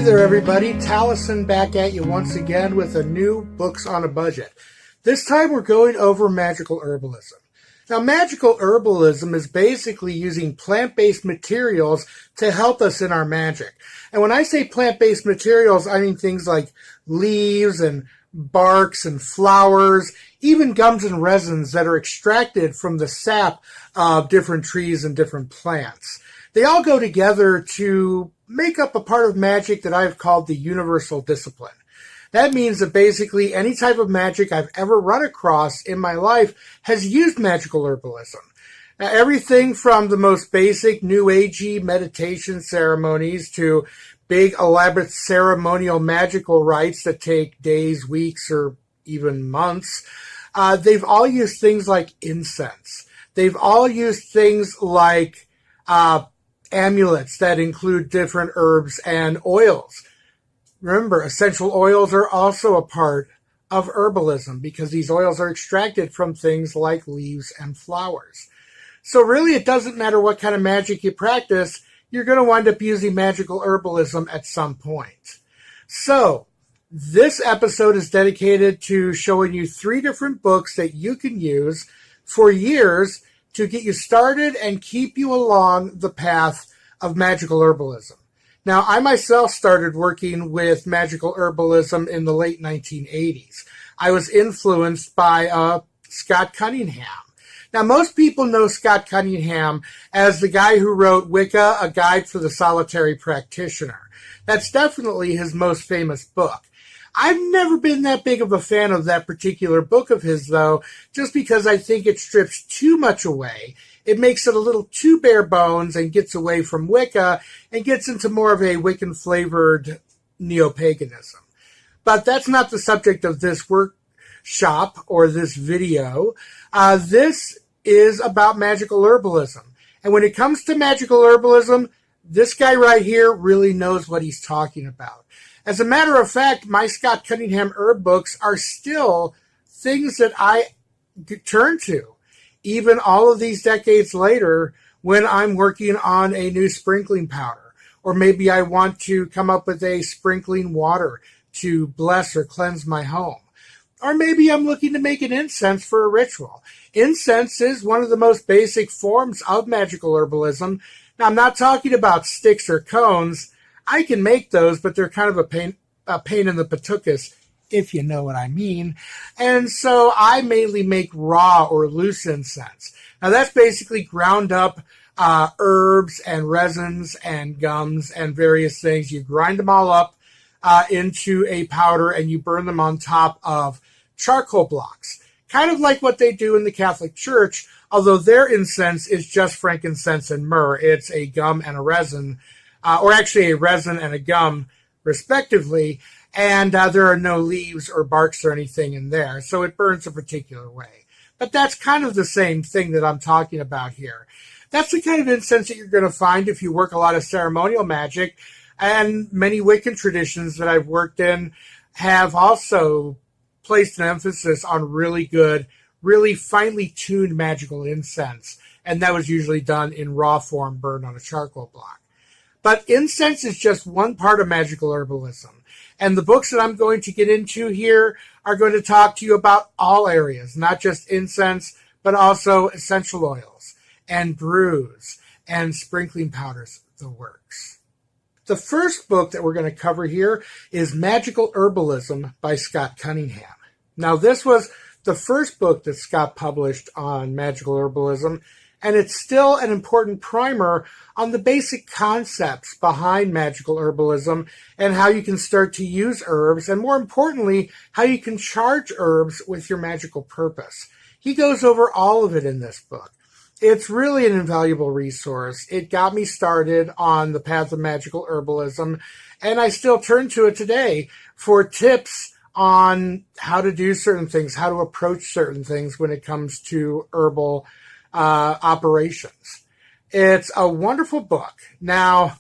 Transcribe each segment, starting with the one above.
there, everybody. Taliesin back at you once again with a new Books on a Budget. This time we're going over magical herbalism. Now, magical herbalism is basically using plant-based materials to help us in our magic. And when I say plant-based materials, I mean things like leaves and barks and flowers, even gums and resins that are extracted from the sap of different trees and different plants. They all go together to make up a part of magic that I've called the universal discipline. That means that basically any type of magic I've ever run across in my life has used magical herbalism. Now, everything from the most basic New Agey meditation ceremonies to big elaborate ceremonial magical rites that take days, weeks, or even months, they've all used things like incense. They've all used things like amulets that include different herbs and oils. Remember, essential oils are also a part of herbalism because these oils are extracted from things like leaves and flowers. So really, it doesn't matter what kind of magic you practice, you're going to wind up using magical herbalism at some point. So this episode is dedicated to showing you 3 different books that you can use for years to get you started and keep you along the path of magical herbalism. Now, I myself started working with magical herbalism in the late 1980s. I was influenced by Scott Cunningham. Now, most people know Scott Cunningham as the guy who wrote Wicca, A Guide for the Solitary Practitioner. That's definitely his most famous book. I've never been that big of a fan of that particular book of his, though, just because I think it strips too much away. It makes it a little too bare bones and gets away from Wicca and gets into more of a Wiccan-flavored neo-paganism. But that's not the subject of this workshop or this video. This is about magical herbalism. And when it comes to magical herbalism, this guy right here really knows what he's talking about. As a matter of fact, my Scott Cunningham herb books are still things that I turn to, even all of these decades later when I'm working on a new sprinkling powder, or maybe I want to come up with a sprinkling water to bless or cleanse my home. Or maybe I'm looking to make an incense for a ritual. Incense is one of the most basic forms of magical herbalism. Now, I'm not talking about sticks or cones. I can make those, but they're kind of a pain in the patukas, if you know what I mean. And so I mainly make raw or loose incense. Now, that's basically ground up herbs and resins and gums and various things. You grind them all up into a powder and you burn them on top of charcoal blocks, kind of like what they do in the Catholic Church, although their incense is just frankincense and myrrh. It's a gum and a resin, or actually a resin and a gum, respectively, and there are no leaves or barks or anything in there, so it burns a particular way. But that's kind of the same thing that I'm talking about here. That's the kind of incense that you're going to find if you work a lot of ceremonial magic, and many Wiccan traditions that I've worked in have also placed an emphasis on really good, really finely tuned magical incense, and that was usually done in raw form, burned on a charcoal block. But incense is just one part of magical herbalism. And the books that I'm going to get into here are going to talk to you about all areas, not just incense, but also essential oils and brews and sprinkling powders, the works. The first book that we're going to cover here is Magickal Herbalism by Scott Cunningham. Now, this was the first book that Scott published on magical herbalism, and it's still an important primer on the basic concepts behind magical herbalism and how you can start to use herbs, and more importantly, how you can charge herbs with your magical purpose. He goes over all of it in this book. It's really an invaluable resource. It got me started on the path of magical herbalism, and I still turn to it today for tips on how to do certain things, how to approach certain things when it comes to herbal operations. It's a wonderful book. Now,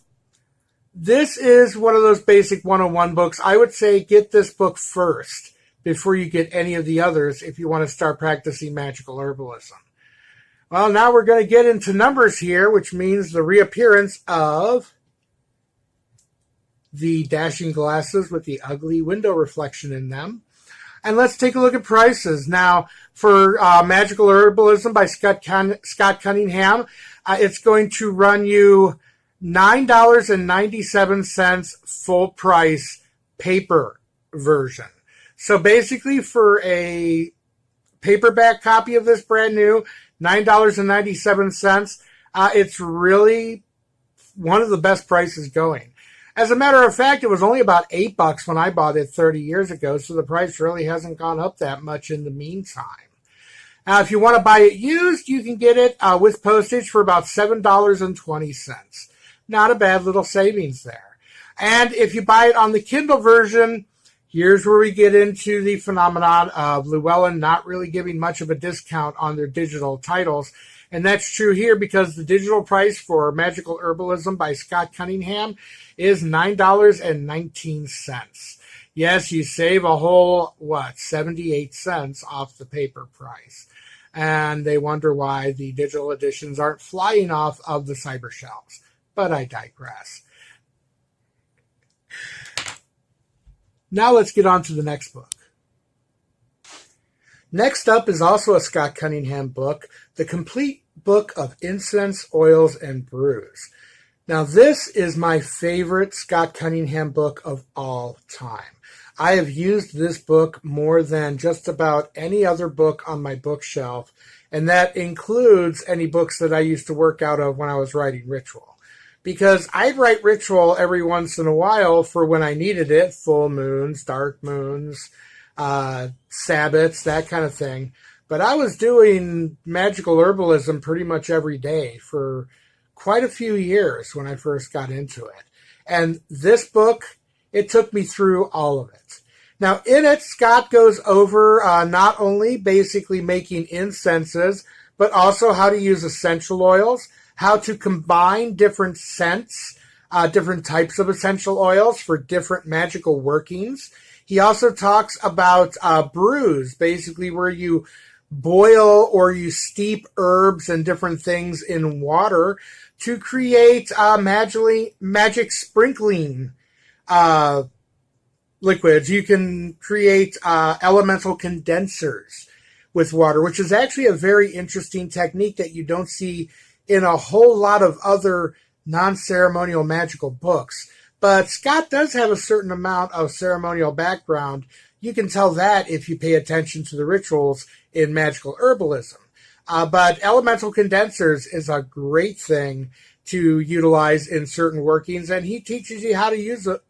this is one of those basic 101 books. I would say get this book first before you get any of the others if you want to start practicing magical herbalism. Well, now we're going to get into numbers here, which means the reappearance of the dashing glasses with the ugly window reflection in them. And let's take a look at prices. Now, for Magickal Herbalism by Scott Cunningham, it's going to run you $9.97 full price paper version. So basically, for a paperback copy of this brand new, $9.97, it's really one of the best prices going. As a matter of fact, it was only about $8 when I bought it 30 years ago, so the price really hasn't gone up that much in the meantime. Now, if you want to buy it used, you can get it with postage for about $7.20. Not a bad little savings there. And if you buy it on the Kindle version, here's where we get into the phenomenon of Llewellyn not really giving much of a discount on their digital titles. And that's true here because the digital price for Magickal Herbalism by Scott Cunningham is $9.19. Yes, you save a whole, 78 cents off the paper price. And they wonder why the digital editions aren't flying off of the cyber shelves. But I digress. Now let's get on to the next book. Next up is also a Scott Cunningham book, The Complete Book of Incense, Oils, and Brews. Now, this is my favorite Scott Cunningham book of all time. I have used this book more than just about any other book on my bookshelf, and that includes any books that I used to work out of when I was writing Ritual. Because I'd write Ritual every once in a while for when I needed it, full moons, dark moons, Sabbats, that kind of thing. But I was doing Magickal Herbalism pretty much every day for quite a few years when I first got into it. And this book, it took me through all of it. Now, in it, Scott goes over not only basically making incenses, but also how to use essential oils, how to combine different scents, different types of essential oils for different magical workings. He also talks about brews, basically where you boil or you steep herbs and different things in water to create magic sprinkling liquids. You can create elemental condensers with water, which is actually a very interesting technique that you don't see in a whole lot of other non-ceremonial magical books. But Scott does have a certain amount of ceremonial background. You can tell that if you pay attention to the rituals in Magickal Herbalism. But elemental condensers is a great thing to utilize in certain workings, and he teaches you how to use them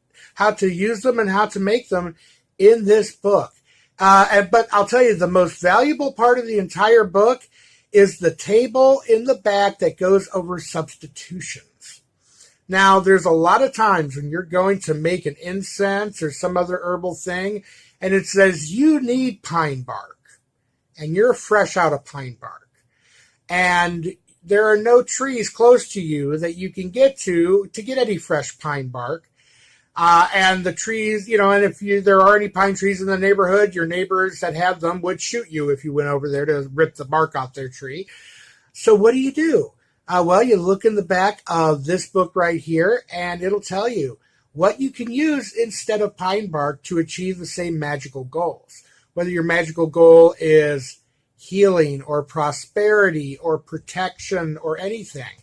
and how to make them in this book. But I'll tell you, the most valuable part of the entire book is the table in the back that goes over substitutions. Now, there's a lot of times when you're going to make an incense or some other herbal thing, and it says you need pine bark, and you're fresh out of pine bark, and there are no trees close to you that you can get to get any fresh pine bark. And the trees, and if there are any pine trees in the neighborhood, your neighbors that have them would shoot you if you went over there to rip the bark off their tree. So what do? Well, you look in the back of this book right here, and it'll tell you what you can use instead of pine bark to achieve the same magical goals. Whether your magical goal is healing or prosperity or protection or anything.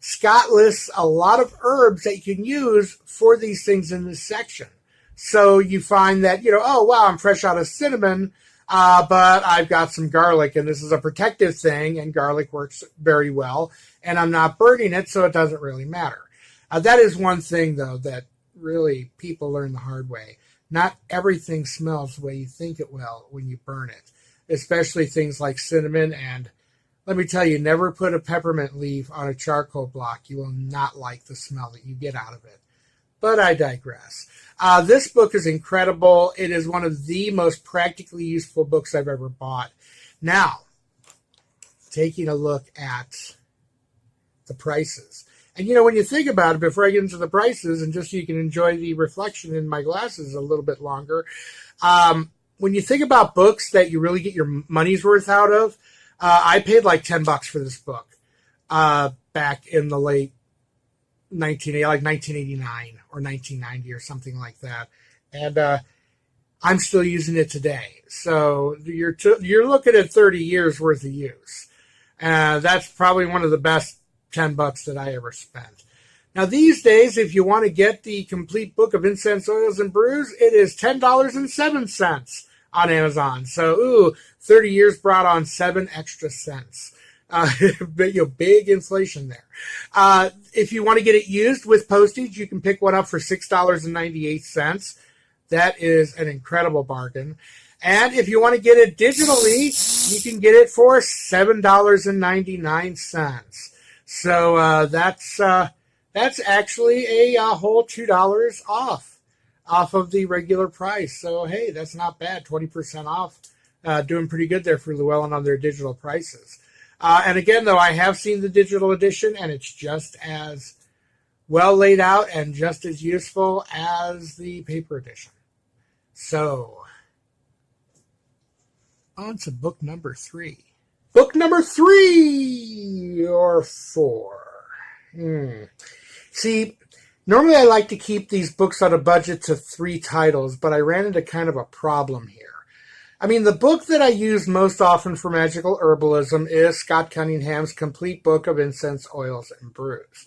Scott lists a lot of herbs that you can use for these things in this section. So you find that, oh, wow, I'm fresh out of cinnamon, but I've got some garlic, and this is a protective thing, and garlic works very well, and I'm not burning it, so it doesn't really matter. That is one thing, though, that really people learn the hard way. Not everything smells the way you think it will when you burn it, especially things like cinnamon. And let me tell you, never put a peppermint leaf on a charcoal block. You will not like the smell that you get out of it. But I digress. This book is incredible. It is one of the most practically useful books I've ever bought. Now, taking a look at the prices. And, when you think about it, before I get into the prices, and just so you can enjoy the reflection in my glasses a little bit longer, when you think about books that you really get your money's worth out of, I paid like $10 for this book back in the late like 1989 or 1990 or something like that. And I'm still using it today. So you're looking at 30 years worth of use. That's probably one of the best $10 that I ever spent. Now, these days, if you want to get the complete book of incense oils and brews, it is $10.07 on Amazon. So, 30 years brought on 7 extra cents. Big inflation there. If you want to get it used with postage, you can pick one up for $6.98. That is an incredible bargain. And if you want to get it digitally, you can get it for $7.99. So that's actually a whole $2 off of the regular price. So, hey, that's not bad. 20% off. Doing pretty good there for Llewellyn on their digital prices. And again, though, I have seen the digital edition, and it's just as well laid out and just as useful as the paper edition. So, on to book number 3. Book number 3 or 4. See, normally I like to keep these books on a budget to 3 titles, but I ran into kind of a problem here. I mean, the book that I use most often for Magickal Herbalism is Scott Cunningham's Complete Book of Incense Oils and Brews.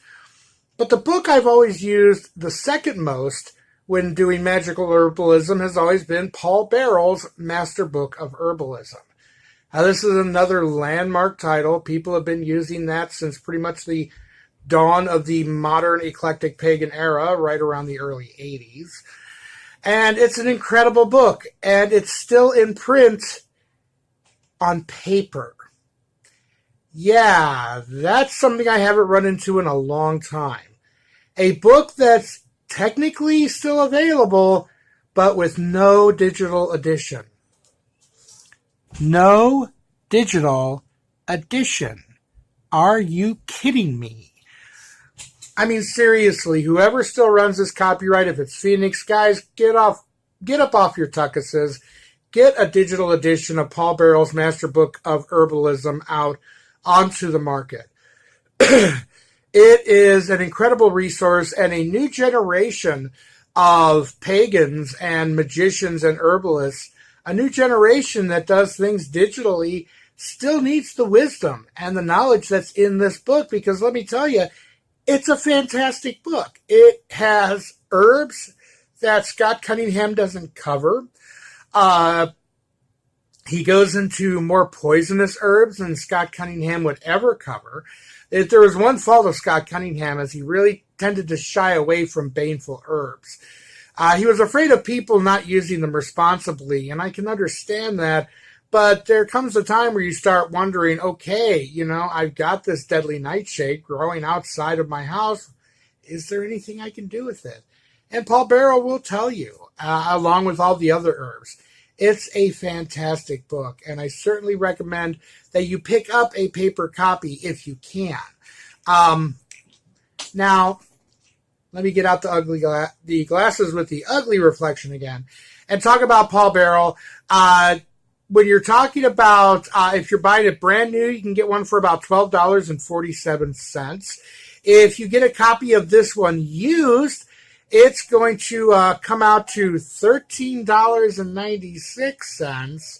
But the book I've always used the second most when doing Magickal Herbalism has always been Paul Barrel's Master Book of Herbalism. Now, this is another landmark title. People have been using that since pretty much the dawn of the modern eclectic pagan era, right around the early 80s. And it's an incredible book, and it's still in print on paper. Yeah, that's something I haven't run into in a long time. A book that's technically still available, but with no digital edition. No digital edition. Are you kidding me? I mean, seriously, whoever still runs this copyright, if it's Phoenix, guys, get up off your tuckuses. Get a digital edition of Paul Barrel's Master Book of Herbalism out onto the market. It is an incredible resource, and a new generation of pagans and magicians and herbalists, a new generation that does things digitally, still needs the wisdom and the knowledge that's in this book, because let me tell you, it's a fantastic book. It has herbs that Scott Cunningham doesn't cover. He goes into more poisonous herbs than Scott Cunningham would ever cover. If there was one fault of Scott Cunningham, is he really tended to shy away from baneful herbs. He was afraid of people not using them responsibly, and I can understand that. But there comes a time where you start wondering, okay, I've got this deadly nightshade growing outside of my house. Is there anything I can do with it? And Paul Barrel will tell you, along with all the other herbs. It's a fantastic book, and I certainly recommend that you pick up a paper copy if you can. Now, let me get out the glasses with the ugly reflection again and talk about Paul Barrel. When you're talking about, if you're buying it brand new, you can get one for about $12.47. If you get a copy of this one used, it's going to come out to $13.96.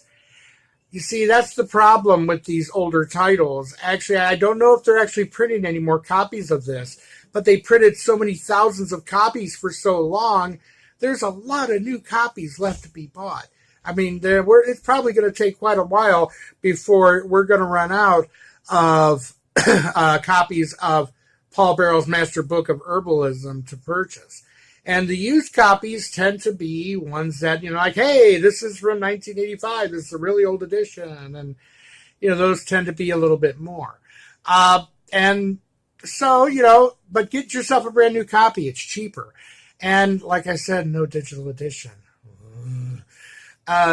You see, that's the problem with these older titles. Actually, I don't know if they're actually printing any more copies of this, but they printed so many thousands of copies for so long, there's a lot of new copies left to be bought. I mean, it's probably going to take quite a while before we're going to run out of copies of Paul Barrel's Master Book of Herbalism to purchase. And the used copies tend to be ones that, like, hey, this is from 1985. This is a really old edition. And, those tend to be a little bit more. And so, but get yourself a brand new copy. It's cheaper. And like I said, no digital edition.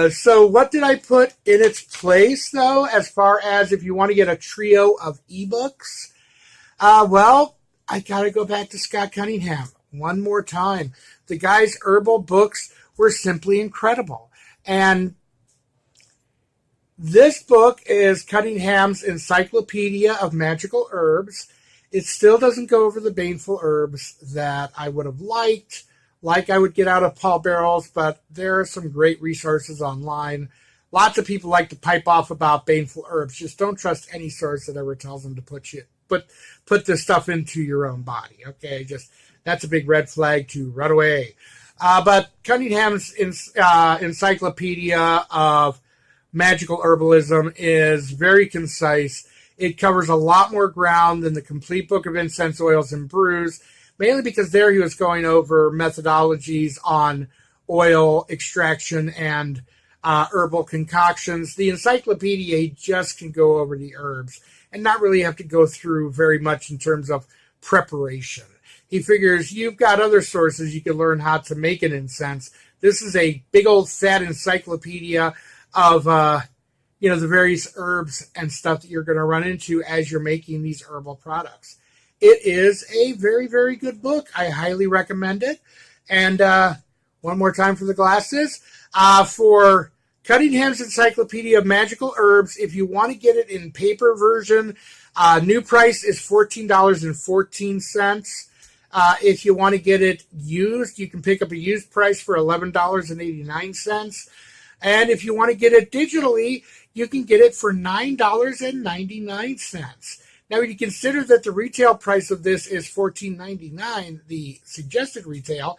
So what did I put in its place, though, as far as if you want to get a trio of ebooks? Well, I got to go back to Scott Cunningham one more time. The guy's herbal books were simply incredible. And this book is Cunningham's Encyclopedia of Magical Herbs. It still doesn't go over the baneful herbs that I would have liked, like I would get out of Paul Barrel's, but there are some great resources online. Lots of people like to pipe off about baneful herbs. Just don't trust any source that ever tells them to put this stuff into your own body. Okay, just that's a big red flag to run away. But Cunningham's encyclopedia of magical herbalism is very concise. It covers a lot more ground than the complete book of incense oils and brews, mainly because there he was going over methodologies on oil extraction and herbal concoctions. The encyclopedia, he just can go over the herbs and not really have to go through very much in terms of preparation. He figures you've got other sources you can learn how to make an incense. This is a big old fat encyclopedia of the various herbs and stuff that you're going to run into as you're making these herbal products. It is a very, very good book. I highly recommend it. And one more time for the glasses. For Cunningham's Encyclopedia of Magical Herbs, if you want to get it in paper version, new price is $14.14. If you want to get it used, you can pick up a used price for $11.89. And if you want to get it digitally, you can get it for $9.99. Now, when you consider that the retail price of this is $14.99, the suggested retail,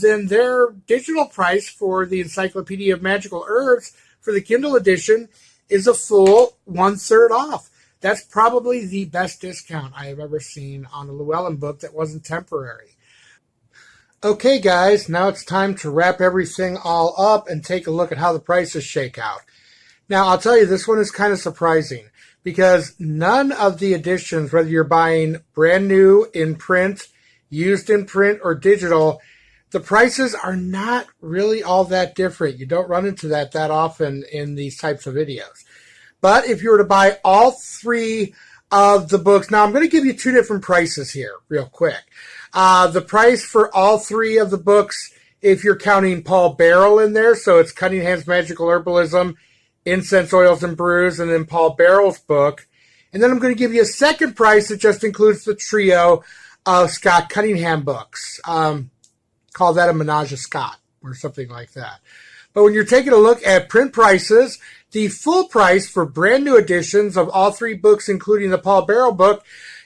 then their digital price for the Encyclopedia of Magical Herbs for the Kindle edition is a full 1/3 off. That's probably the best discount I have ever seen on a Llewellyn book that wasn't temporary. Okay, guys, now it's time to wrap everything all up and take a look at how the prices shake out. Now, I'll tell you, this one is kind of surprising because none of the editions, whether you're buying brand new in print, used in print, or digital, the prices are not really all that different. You don't run into that often in these types of videos. But if you were to buy all three of the books, now I'm going to give you two different prices here real quick. The price for all three of the books, if you're counting Paul Barrel in there, so it's Cunningham's Magical Herbalism, Incense Oils and Brews, and then Paul Barrel's book. And then I'm going to give you a second price that just includes the trio of Scott Cunningham books. Call that a Menage a Scott or something like that. But when you're taking a look at print prices, the full price for brand new editions of all three books, including the Paul Barrel book,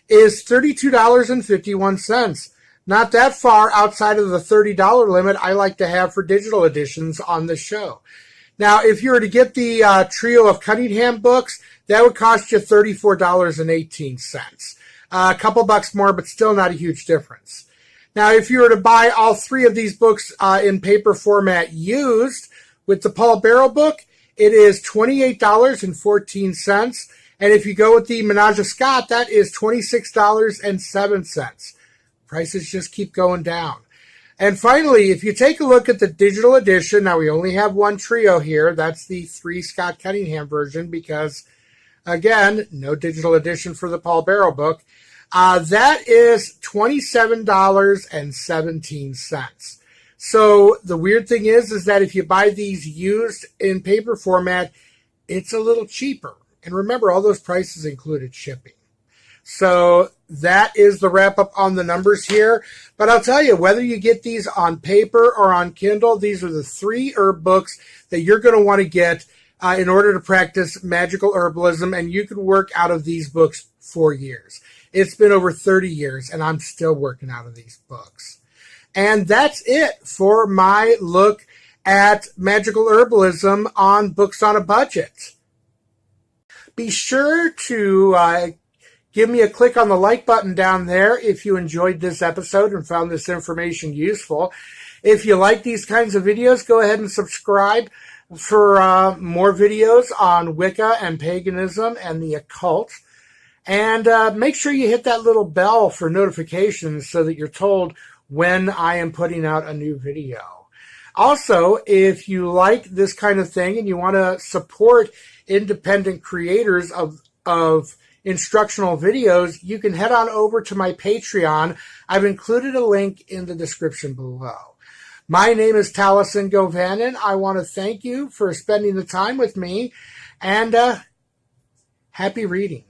is $32.51. Not that far outside of the $30 limit I like to have for digital editions on the show. Now, if you were to get the trio of Cunningham books, that would cost you $34.18. A couple bucks more, but still not a huge difference. Now, if you were to buy all three of these books in paper format used with the Paul Barrel book, it is $28.14. And if you go with the Menage a Scott, that is $26.07. Prices just keep going down. And finally, if you take a look at the digital edition, now we only have one trio here. That's the 3 Scott Cunningham version because, again, no digital edition for the Paul Barrel book. That is $27.17. So the weird thing is that if you buy these used in paper format, it's a little cheaper. And remember, all those prices included shipping. So that is the wrap up on the numbers here. But I'll tell you, whether you get these on paper or on Kindle, these are the 3 herb books that you're going to want to get in order to practice magical herbalism. And you can work out of these books for years. It's been over 30 years, and I'm still working out of these books. And that's it for my look at magical herbalism on Books on a Budget. Be sure to give me a click on the like button down there if you enjoyed this episode and found this information useful. If you like these kinds of videos, go ahead and subscribe for more videos on Wicca and paganism and the occult. And make sure you hit that little bell for notifications so that you're told when I am putting out a new video. Also, if you like this kind of thing and you want to support independent creators of instructional videos, you can head on over to my Patreon. I've included a link in the description below. My name is Taliesin Govanen. I want to thank you for spending the time with me, and happy reading.